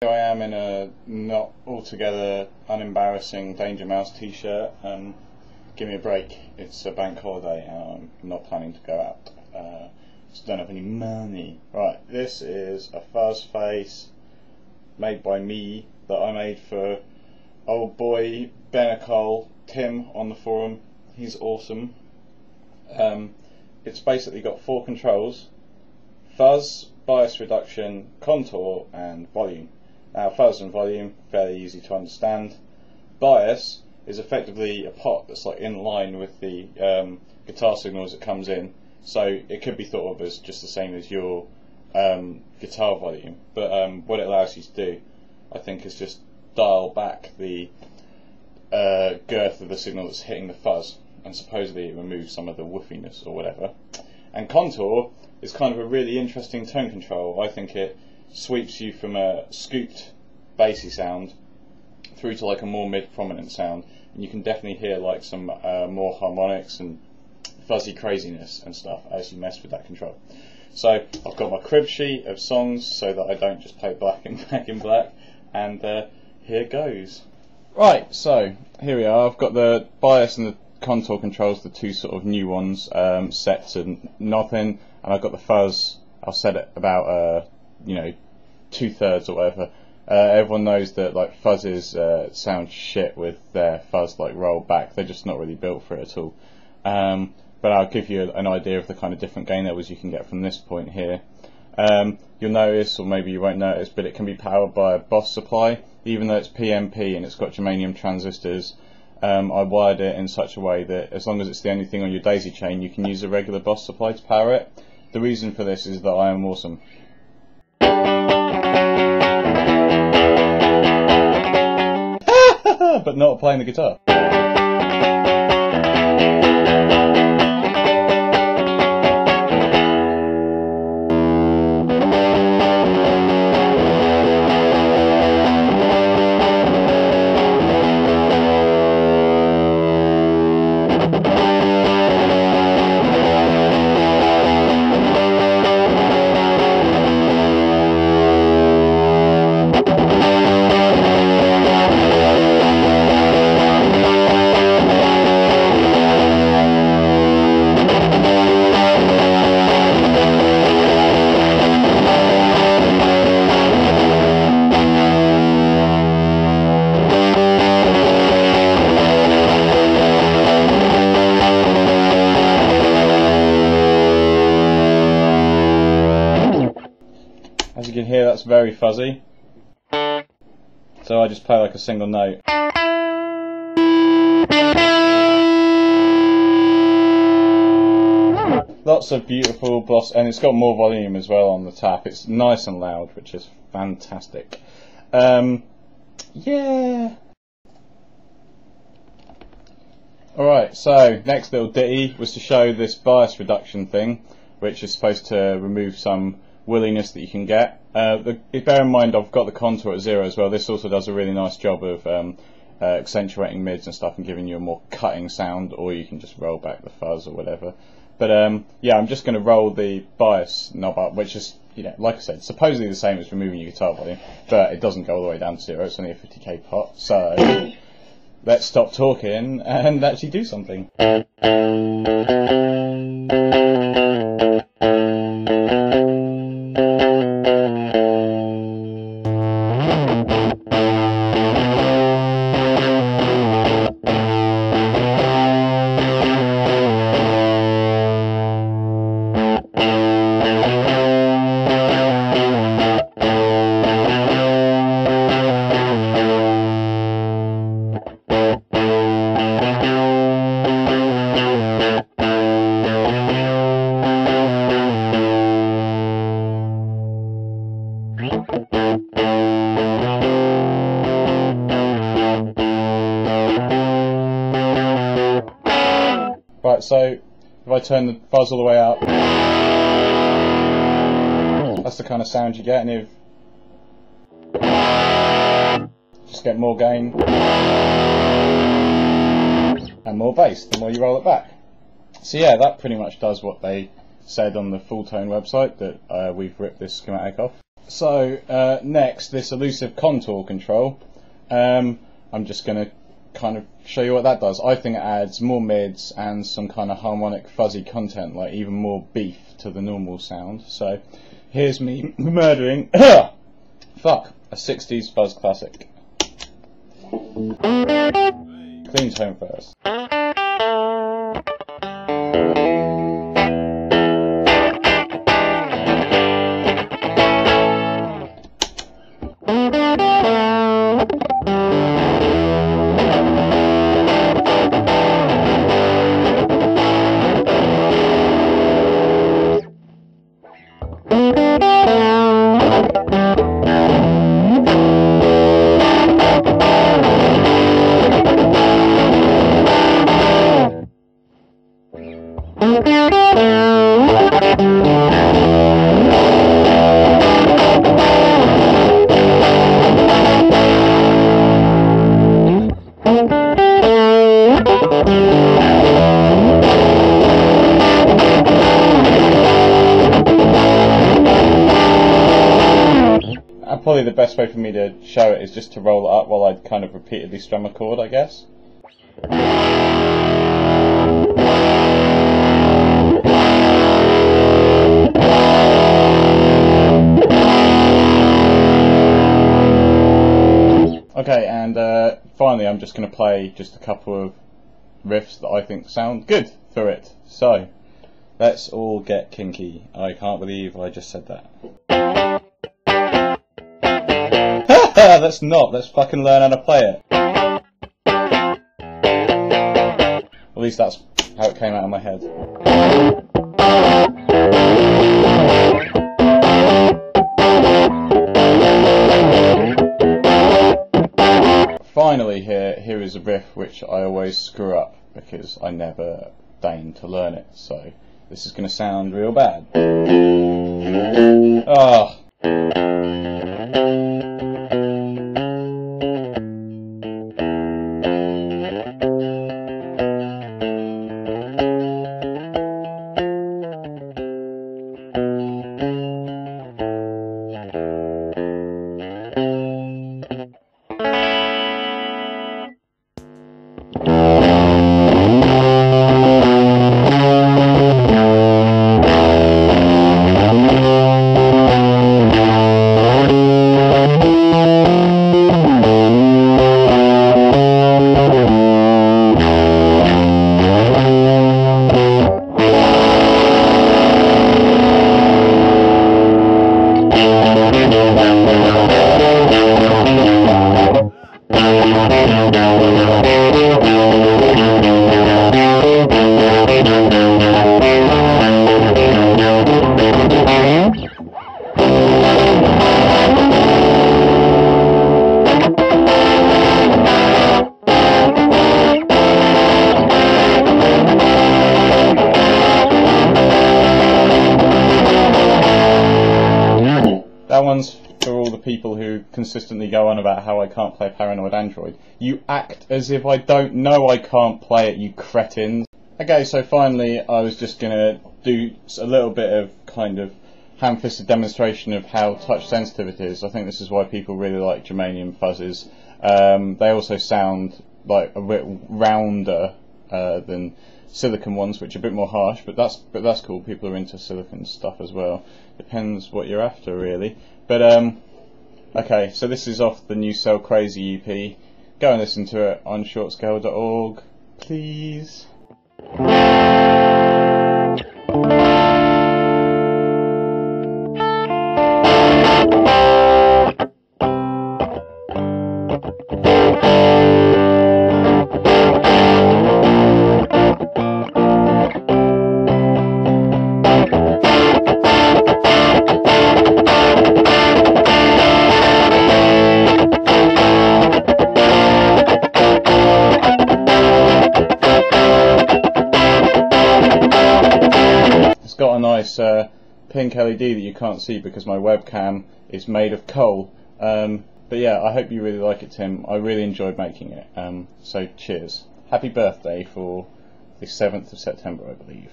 Here I am in a not altogether unembarrassing Danger Mouse t-shirt. Give me a break, it's a bank holiday and I'm not planning to go out. Just don't have any money. Right, this is a Fuzz Face made by me that I made for old boy Benecol, Tim on the forum. He's awesome. It's basically got 4 controls: fuzz, bias reduction, contour and volume. Now fuzz and volume, fairly easy to understand. Bias is effectively a pot that's like in line with the guitar signal as it comes in, so it could be thought of as just the same as your guitar volume, but what it allows you to do, I think, is just dial back the girth of the signal that's hitting the fuzz, and supposedly it removes some of the woofiness or whatever. And contour is kind of a really interesting tone control. I think it sweeps you from a scooped bassy sound through to like a more mid-prominent sound, and you can definitely hear like some more harmonics and fuzzy craziness and stuff as you mess with that control. So I've got my crib sheet of songs so that I don't just play black in black, and here goes. Right, so here we are. I've got the bias and the contour controls, the 2 sort of new ones, set to nothing, and I've got the fuzz. I'll set it about 2/3 or whatever. Everyone knows that like fuzzes sound shit with their fuzz like rolled back. They're just not really built for it at all. But I'll give you an idea of the kind of different gain levels you can get from this point here. You'll notice, or maybe you won't notice, but it can be powered by a Boss supply, even though it's PMP and it's got germanium transistors. I wired it in such a way that as long as it's the only thing on your daisy chain, you can use a regular Boss supply to power it. The reason for this is that I am awesome. But not playing the guitar. As you can hear, that's very fuzzy, so I just play like a single note. Lots of beautiful boss, and it's got more volume as well on the tap. It's nice and loud, which is fantastic. Yeah. Alright, so next little ditty was to show this bias reduction thing, which is supposed to remove some williness that you can get. Bear in mind I've got the contour at 0 as well. This also does a really nice job of accentuating mids and stuff and giving you a more cutting sound, or you can just roll back the fuzz or whatever. But yeah, I'm just going to roll the bias knob up, which is, like I said, supposedly the same as removing your guitar volume, but it doesn't go all the way down to 0. It's only a 50k pot, so let's stop talking and actually do something. Right, so if I turn the fuzz all the way up, that's the kind of sound you get, and if just get more gain and more bass the more you roll it back. So yeah, that pretty much does what they said on the Full Tone website that we've ripped this schematic off. So next, this elusive contour control. I'm just going to kind of show you what that does. I think it adds more mids and some kind of harmonic fuzzy content, like even more beef to the normal sound. So here's me murdering fuck, a 60s fuzz classic. Clean tone first. Probably the best way for me to show it is just to roll it up while I kind of repeatedly strum a chord, I guess. Okay, and finally I'm just going to play just a couple of riffs that I think sound good for it. So, let's all get kinky. I can't believe I just said that. Let's fucking learn how to play it. At least that's how it came out of my head. Finally here is a riff which I always screw up because I never deign to learn it, so this is going to sound real bad. Ah. That one's for all the people who consistently go on about how I can't play Paranoid Android. You act as if I don't know I can't play it, you cretins. Okay, so finally I was just going to do a little bit of kind of ham-fisted demonstration of how touch sensitive it is. I think this is why people really like Germanium fuzzes. They also sound like a bit rounder than silicon ones, which are a bit more harsh, but that's cool. People are into silicon stuff as well. Depends what you're after, really. But okay, so this is off the new Cell Crazy EP. Go and listen to it on shortscale.org, please. Got a nice pink LED that you can't see because my webcam is made of coal. But yeah, I hope you really like it, Tim. I really enjoyed making it. So cheers. Happy birthday for the 7th of September, I believe.